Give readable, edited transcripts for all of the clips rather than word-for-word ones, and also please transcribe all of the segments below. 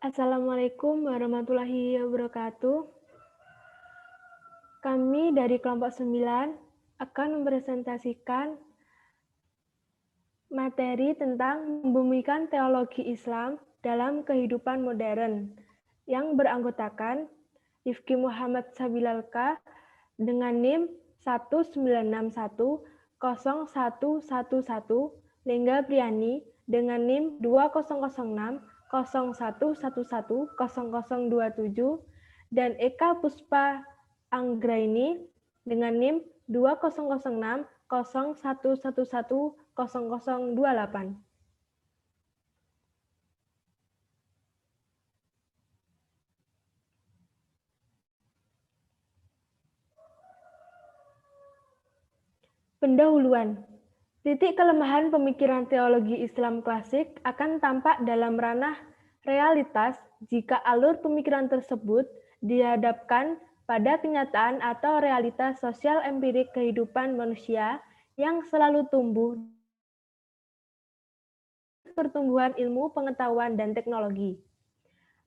Assalamualaikum warahmatullahi wabarakatuh. Kami dari kelompok 9 akan mempresentasikan materi tentang membumikan teologi Islam dalam kehidupan modern yang beranggotakan Rifki Muhammad Sabilalka dengan NIM 190101111, Lengga Priani dengan NIM 200601110027, dan Eka Puspa Anggraini dengan NIM 200601110028. Pendahuluan. Titik kelemahan pemikiran teologi Islam klasik akan tampak dalam ranah realitas jika alur pemikiran tersebut dihadapkan pada kenyataan atau realitas sosial empirik kehidupan manusia yang selalu tumbuh pertumbuhan ilmu, pengetahuan, dan teknologi.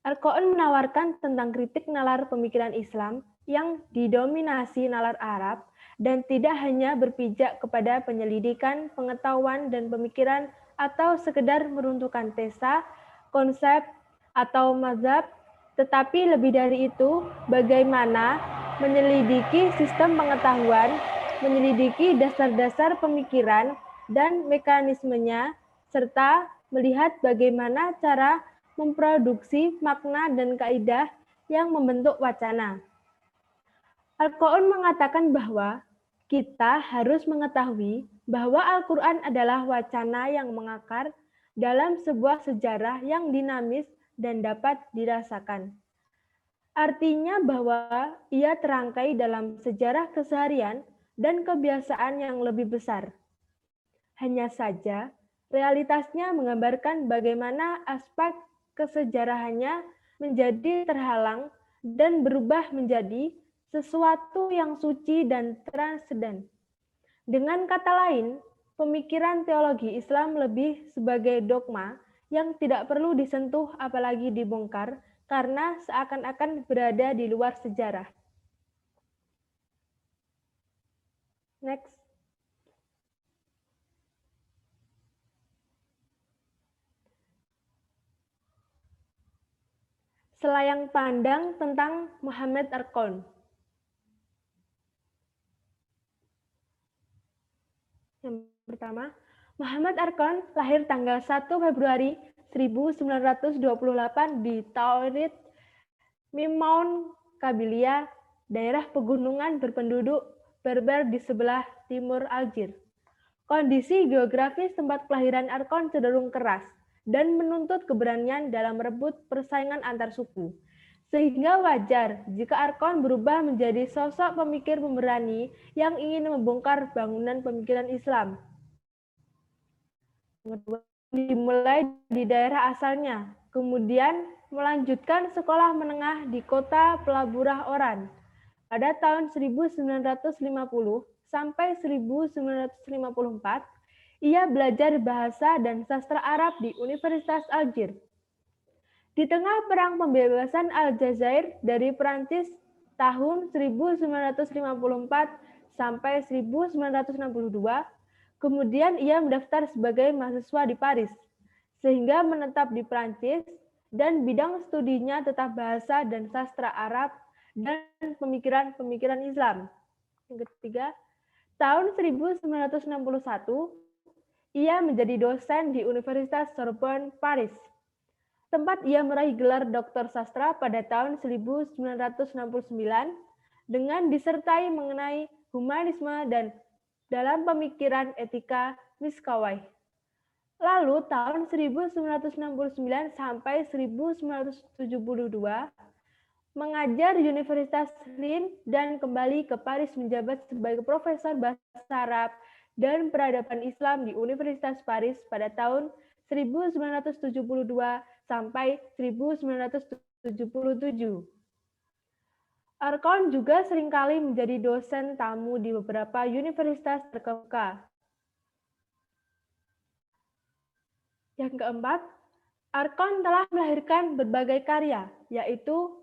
Al-Quran menawarkan tentang kritik nalar pemikiran Islam yang didominasi nalar Arab dan tidak hanya berpijak kepada penyelidikan, pengetahuan, dan pemikiran atau sekedar meruntuhkan tesa, konsep, atau mazhab, tetapi lebih dari itu, bagaimana menyelidiki sistem pengetahuan, menyelidiki dasar-dasar pemikiran dan mekanismenya, serta melihat bagaimana cara memproduksi makna dan kaidah yang membentuk wacana. Al-Quran mengatakan bahwa kita harus mengetahui bahwa Al-Quran adalah wacana yang mengakar dalam sebuah sejarah yang dinamis dan dapat dirasakan. Artinya bahwa ia terangkai dalam sejarah keseharian dan kebiasaan yang lebih besar. Hanya saja, realitasnya menggambarkan bagaimana aspek kesejarahannya menjadi terhalang dan berubah menjadi sesuatu yang suci dan transenden. Dengan kata lain, pemikiran teologi Islam lebih sebagai dogma yang tidak perlu disentuh apalagi dibongkar karena seakan-akan berada di luar sejarah. Next. Selayang pandang tentang Muhammad Arqon. Yang pertama, Muhammad Arqon lahir tanggal 1 Februari 1928 di Taurid, Mimaun, Kabilia, daerah pegunungan berpenduduk Berber di sebelah timur Algier. Kondisi geografis tempat kelahiran Arqon cenderung keras dan menuntut keberanian dalam merebut persaingan antar suku. Sehingga wajar jika Arqon berubah menjadi sosok pemikir pemberani yang ingin membongkar bangunan pemikiran Islam. Dimulai di daerah asalnya, kemudian melanjutkan sekolah menengah di kota Pelaburah Oran. Pada tahun 1950 sampai 1954, ia belajar bahasa dan sastra Arab di Universitas Algier. Di tengah Perang Pembebasan Aljazair dari Prancis tahun 1954 sampai 1962, kemudian ia mendaftar sebagai mahasiswa di Paris, sehingga menetap di Prancis dan bidang studinya tetap bahasa dan sastra Arab dan pemikiran-pemikiran Islam. Yang ketiga, tahun 1961, ia menjadi dosen di Universitas Sorbonne, Paris. Tempat ia meraih gelar doktor sastra pada tahun 1969 dengan disertai mengenai humanisme dan dalam pemikiran etika Miskawai. Lalu tahun 1969 sampai 1972 mengajar di Universitas Lille dan kembali ke Paris menjabat sebagai profesor bahasa Arab dan peradaban Islam di Universitas Paris pada tahun 1972 sampai 1977. Arqon juga seringkali menjadi dosen tamu di beberapa universitas terkemuka. Yang keempat, Arkon telah melahirkan berbagai karya, yaitu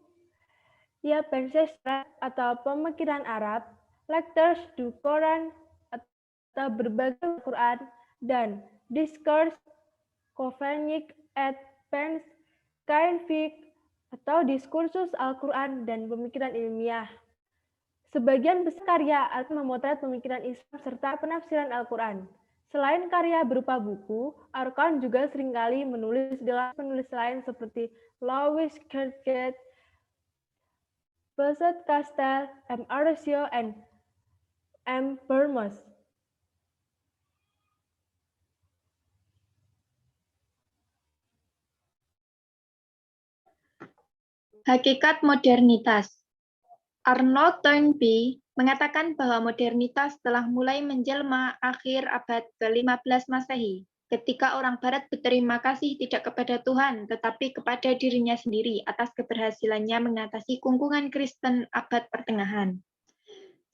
Ya Pancasila atau pemikiran Arab, Lectures du Quran atau berbagai Al-Quran, dan Discourse Copernic et Pens Scientific atau diskursus Al-Quran dan pemikiran ilmiah. Sebagian besar karya Arkon memotret pemikiran Islam serta penafsiran Al-Quran. Selain karya berupa buku, Arkon juga seringkali menulis dengan penulis lain seperti Louis Kirkgate, Bessette Castell, M. Arosio, and M. Burmos. Hakikat modernitas. Arnold Toynbee mengatakan bahwa modernitas telah mulai menjelma akhir abad ke-15 Masehi, ketika orang Barat berterima kasih tidak kepada Tuhan, tetapi kepada dirinya sendiri atas keberhasilannya mengatasi kungkungan Kristen abad pertengahan.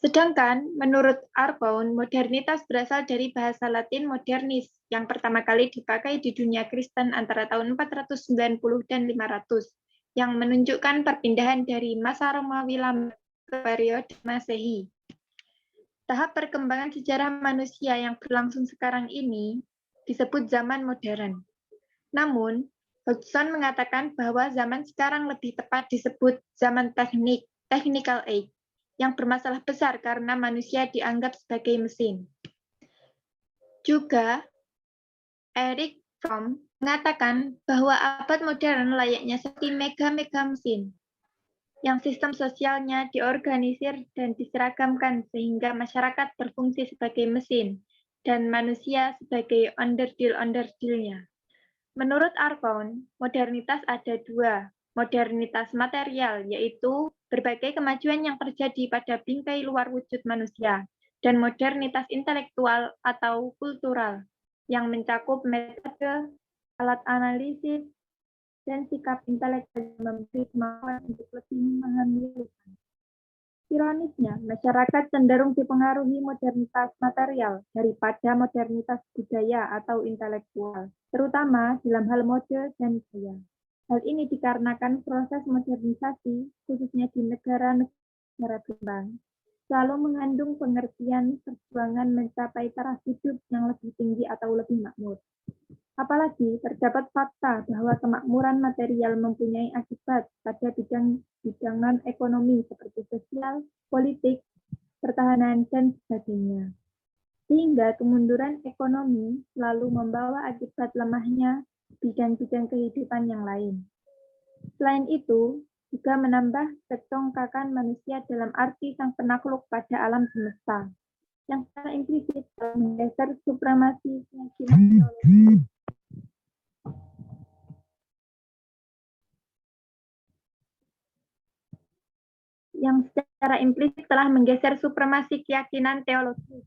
Sedangkan, menurut Arkon, modernitas berasal dari bahasa Latin modernis, yang pertama kali dipakai di dunia Kristen antara tahun 490 dan 500, yang menunjukkan perpindahan dari masa Romawi lama ke periode Masehi. Tahap perkembangan sejarah manusia yang berlangsung sekarang ini disebut zaman modern. Namun, Hodgson mengatakan bahwa zaman sekarang lebih tepat disebut zaman technical age, yang bermasalah besar karena manusia dianggap sebagai mesin. Juga, Eric Fromm mengatakan bahwa abad modern layaknya seperti mega-mega mesin, yang sistem sosialnya diorganisir dan diseragamkan sehingga masyarakat berfungsi sebagai mesin dan manusia sebagai onderdil-onderdilnya. Menurut Arkon, modernitas ada dua, modernitas material, yaitu berbagai kemajuan yang terjadi pada bingkai luar wujud manusia, dan modernitas intelektual atau kultural, yang mencakup metode, alat analisis, dan sikap intelektual yang memberi kemampuan untuk lebih memahami urusan. Ironisnya, masyarakat cenderung dipengaruhi modernitas material daripada modernitas budaya atau intelektual, terutama dalam hal mode dan gaya. Hal ini dikarenakan proses modernisasi, khususnya di negara-negara berkembang, selalu mengandung pengertian perjuangan mencapai taraf hidup yang lebih tinggi atau lebih makmur. Apalagi terdapat fakta bahwa kemakmuran material mempunyai akibat pada bidang ekonomi seperti sosial, politik, pertahanan, dan sebagainya. Sehingga kemunduran ekonomi selalu membawa akibat lemahnya bidang-bidang kehidupan yang lain. Selain itu, juga menambah kecongkakan manusia dalam arti sang penakluk pada alam semesta, yang secara implisit menggeser supremasi keyakinan teologi. Yang secara implisit telah menggeser supremasi keyakinan teologi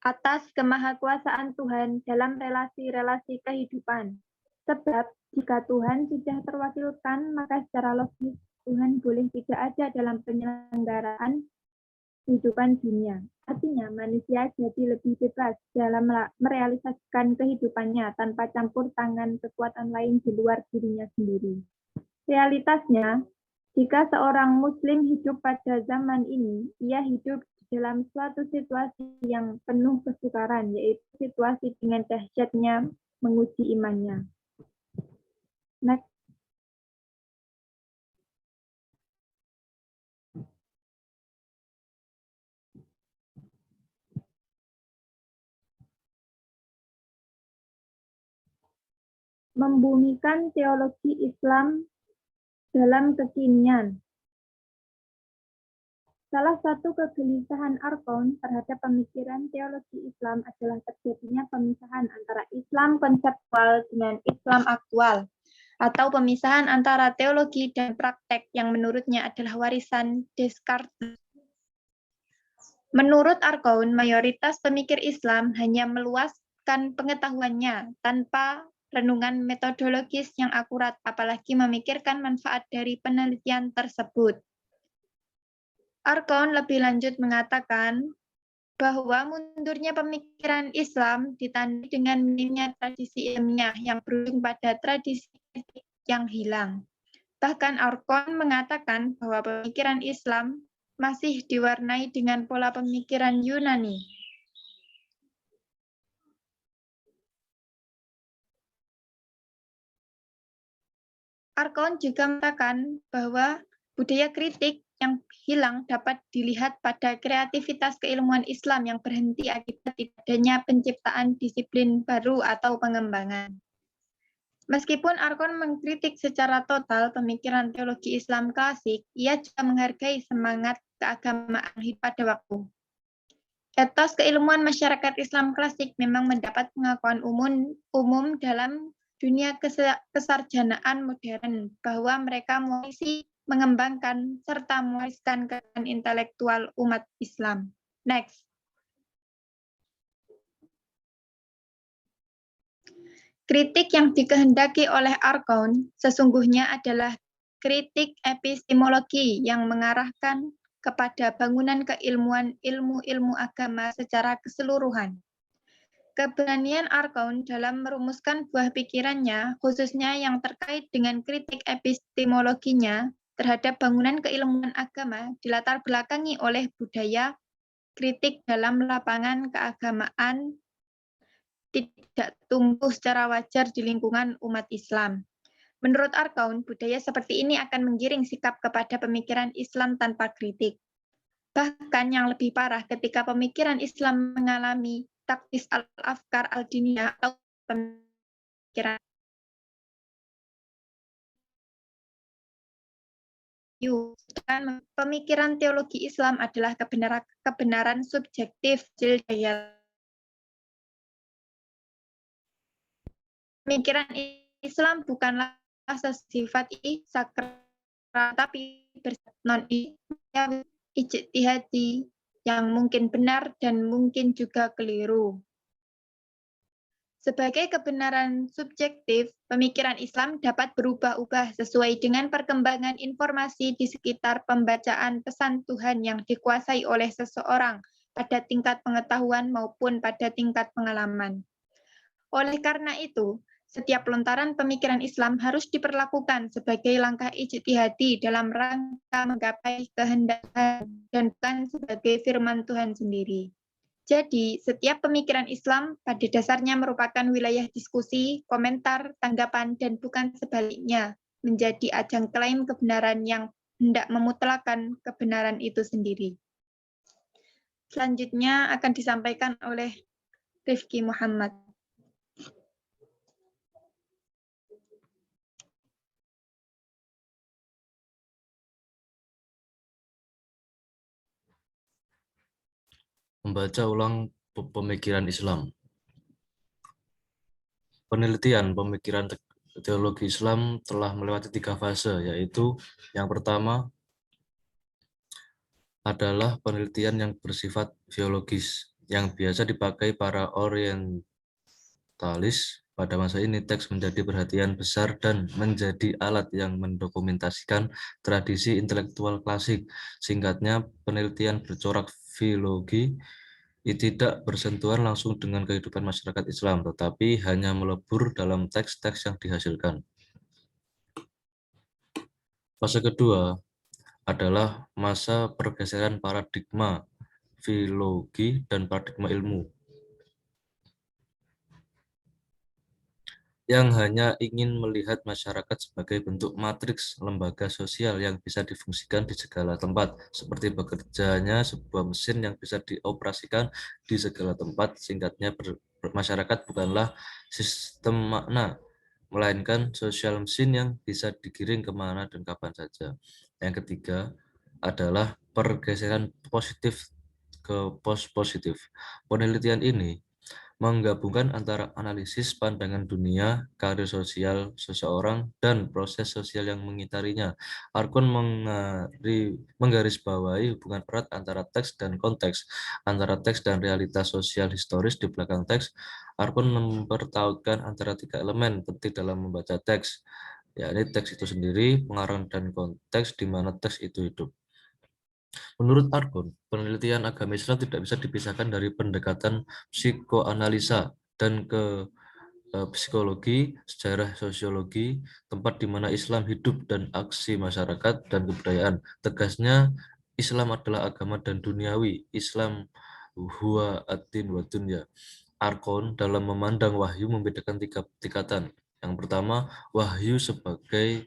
atas kemahakuasaan Tuhan dalam relasi-relasi kehidupan. Sebab jika Tuhan sudah terwakilkan, maka secara logis Tuhan boleh tidak ada dalam penyelenggaraan kehidupan dunia. Artinya manusia jadi lebih bebas dalam merealisasikan kehidupannya tanpa campur tangan kekuatan lain di luar dirinya sendiri. Realitasnya, jika seorang Muslim hidup pada zaman ini, ia hidup dalam suatu situasi yang penuh kesukaran, yaitu situasi dengan dahsyatnya menguji imannya. Next. Membumikan teologi Islam dalam kekinian. Salah satu kegelisahan Arkon terhadap pemikiran teologi Islam adalah terjadinya pemisahan antara Islam konseptual dengan Islam aktual, atau pemisahan antara teologi dan praktek yang menurutnya adalah warisan Descartes. Menurut Arkon, mayoritas pemikir Islam hanya meluaskan pengetahuannya tanpa renungan metodologis yang akurat, apalagi memikirkan manfaat dari penelitian tersebut. Arkon lebih lanjut mengatakan bahwa mundurnya pemikiran Islam ditandai dengan minimnya tradisi ilmiah yang berujung pada tradisi kritik yang hilang. Bahkan Arkon mengatakan bahwa pemikiran Islam masih diwarnai dengan pola pemikiran Yunani. Arkon juga mengatakan bahwa budaya kritik yang hilang dapat dilihat pada kreativitas keilmuan Islam yang berhenti akibat tidak adanya penciptaan disiplin baru atau pengembangan. Meskipun Arkon mengkritik secara total pemikiran teologi Islam klasik, ia juga menghargai semangat keagamaan hidup pada waktu. Etos keilmuan masyarakat Islam klasik memang mendapat pengakuan umum dalam dunia kesarjanaan modern bahwa mereka mewarisi, mengembangkan, serta mewariskan kekayaan intelektual umat Islam. Next. Kritik yang dikehendaki oleh Arkon sesungguhnya adalah kritik epistemologi yang mengarahkan kepada bangunan keilmuan ilmu-ilmu agama secara keseluruhan. Keberanian Arkon dalam merumuskan buah pikirannya, khususnya yang terkait dengan kritik epistemologinya terhadap bangunan keilmuan agama, dilatar belakangi oleh budaya kritik dalam lapangan keagamaan tidak tumbuh secara wajar di lingkungan umat Islam. Menurut Arkon, budaya seperti ini akan menggiring sikap kepada pemikiran Islam tanpa kritik. Bahkan yang lebih parah ketika pemikiran Islam mengalami taktis al-afkar al-diniyah atau pemikiran pemikiran teologi Islam adalah kebenaran subjektif. Pemikiran Islam bukanlah sesifat sakral, tapi bersifat non-ijtihadi yang mungkin benar dan mungkin juga keliru. Sebagai kebenaran subjektif, pemikiran Islam dapat berubah-ubah sesuai dengan perkembangan informasi di sekitar pembacaan pesan Tuhan yang dikuasai oleh seseorang pada tingkat pengetahuan maupun pada tingkat pengalaman. Oleh karena itu, setiap lontaran pemikiran Islam harus diperlakukan sebagai langkah ijtihadi dalam rangka menggapai kehendak dan bukan sebagai firman Tuhan sendiri. Jadi, setiap pemikiran Islam pada dasarnya merupakan wilayah diskusi, komentar, tanggapan, dan bukan sebaliknya, menjadi ajang klaim kebenaran yang hendak memutlakan kebenaran itu sendiri. Selanjutnya akan disampaikan oleh Rifki Muhammad. Membaca ulang pemikiran Islam. Penelitian pemikiran teologi Islam telah melewati 3 fase, yaitu yang pertama adalah penelitian yang bersifat biologis, yang biasa dipakai para orientalis. Pada masa ini, teks menjadi perhatian besar dan menjadi alat yang mendokumentasikan tradisi intelektual klasik. Singkatnya, penelitian bercorak filologi tidak bersentuhan langsung dengan kehidupan masyarakat Islam, tetapi hanya melebur dalam teks-teks yang dihasilkan. Fase kedua adalah masa pergeseran paradigma filologi dan paradigma ilmu, yang hanya ingin melihat masyarakat sebagai bentuk matriks lembaga sosial yang bisa difungsikan di segala tempat, seperti bekerjanya sebuah mesin yang bisa dioperasikan di segala tempat. Singkatnya, masyarakat bukanlah sistem makna, melainkan sosial mesin yang bisa digiring kemana dan kapan saja. Yang ketiga adalah pergeseran positif ke post-positif. Penelitian ini menggabungkan antara analisis pandangan dunia, karir sosial seseorang, dan proses sosial yang mengitarinya. Arkon menggarisbawahi hubungan erat antara teks dan konteks, antara teks dan realitas sosial historis di belakang teks. Arkon mempertautkan antara 3 elemen penting dalam membaca teks, yakni teks itu sendiri, pengarang, dan konteks di mana teks itu hidup. Menurut Arkon, penelitian agama Islam tidak bisa dipisahkan dari pendekatan psikoanalisa dan psikologi, sejarah, sosiologi, tempat di mana Islam hidup dan aksi masyarakat dan kebudayaan. Tegasnya, Islam adalah agama dan duniawi. Islam huwa ad-din wa dunya. Arkon dalam memandang wahyu membedakan 3 tingkatan. Yang pertama, wahyu sebagai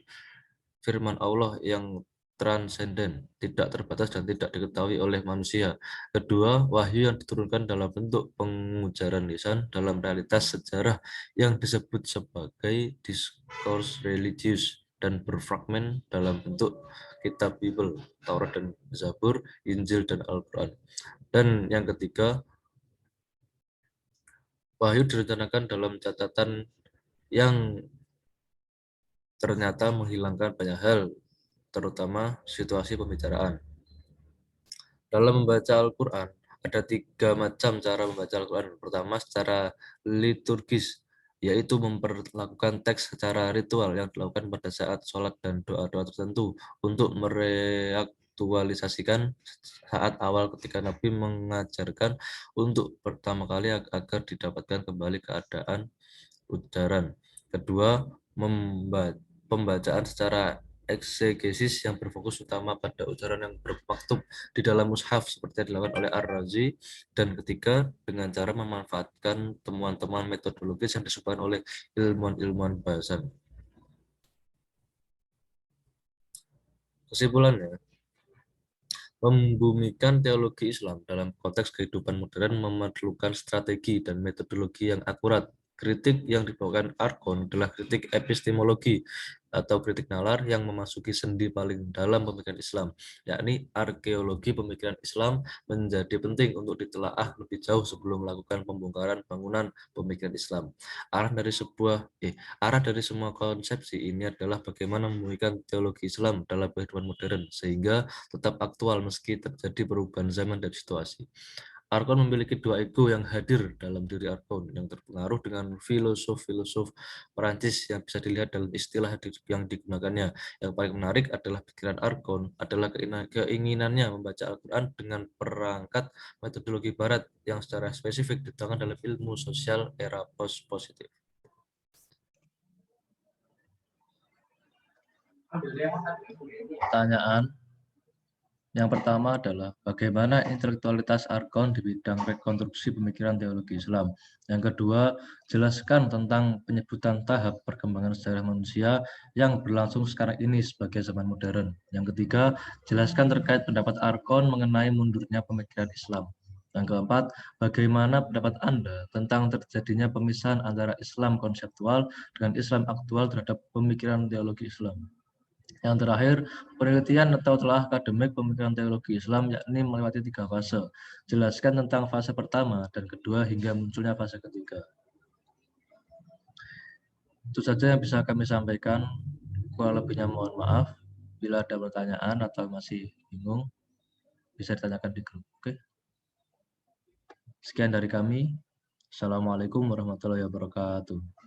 firman Allah yang transenden, tidak terbatas dan tidak diketahui oleh manusia. Kedua, wahyu yang diturunkan dalam bentuk pengujaran lisan dalam realitas sejarah yang disebut sebagai diskurs religius dan berfragmen dalam bentuk kitab Bible, Taurat dan Zabur, Injil dan Al-Quran. Dan yang ketiga, wahyu direncanakan dalam catatan yang ternyata menghilangkan banyak hal, terutama situasi pembicaraan. Dalam membaca Al-Quran, ada 3 macam cara membaca Al-Quran. Pertama, secara liturgis, yaitu memperlakukan teks secara ritual yang dilakukan pada saat sholat dan doa-doa tertentu untuk mereaktualisasikan saat awal ketika Nabi mengajarkan untuk pertama kali agar didapatkan kembali keadaan ujaran. Kedua, pembacaan secara eksegesis yang berfokus utama pada ujaran yang bermaktub di dalam mushaf seperti yang dilakukan oleh Ar-Razi. Dan ketiga, dengan cara memanfaatkan temuan-temuan metodologis yang disuguhkan oleh ilmuwan-ilmuwan bahasan. Kesimpulannya, membumikan teologi Islam dalam konteks kehidupan modern memerlukan strategi dan metodologi yang akurat. Kritik yang dibawakan Arkon adalah kritik epistemologi atau kritik nalar yang memasuki sendi paling dalam pemikiran Islam, yakni arkeologi pemikiran Islam menjadi penting untuk ditelaah lebih jauh sebelum melakukan pembongkaran bangunan pemikiran Islam. Arah dari semua konsepsi ini adalah bagaimana membumikan teologi Islam dalam kehidupan modern sehingga tetap aktual meski terjadi perubahan zaman dan situasi. Arkon memiliki 2 ego yang hadir dalam diri Arkon yang terpengaruh dengan filosof-filosof Perancis yang bisa dilihat dalam istilah yang digunakannya. Yang paling menarik adalah pikiran Arkon adalah keinginannya membaca Al-Quran dengan perangkat metodologi Barat yang secara spesifik dituangkan dalam ilmu sosial era post-positif. Pertanyaan yang pertama adalah bagaimana intelektualitas Arkon di bidang rekonstruksi pemikiran teologi Islam. Yang kedua, jelaskan tentang penyebutan tahap perkembangan sejarah manusia yang berlangsung sekarang ini sebagai zaman modern. Yang ketiga, jelaskan terkait pendapat Arkon mengenai mundurnya pemikiran Islam. Yang keempat, bagaimana pendapat Anda tentang terjadinya pemisahan antara Islam konseptual dengan Islam aktual terhadap pemikiran teologi Islam. Yang terakhir, penelitian atau telah akademik pemikiran teologi Islam yakni melewati 3 fase. Jelaskan tentang fase pertama dan kedua hingga munculnya fase ketiga. Itu saja yang bisa kami sampaikan. Kurang lebihnya mohon maaf. Bila ada pertanyaan atau masih bingung, bisa ditanyakan di grup. Oke. Sekian dari kami. Assalamualaikum warahmatullahi wabarakatuh.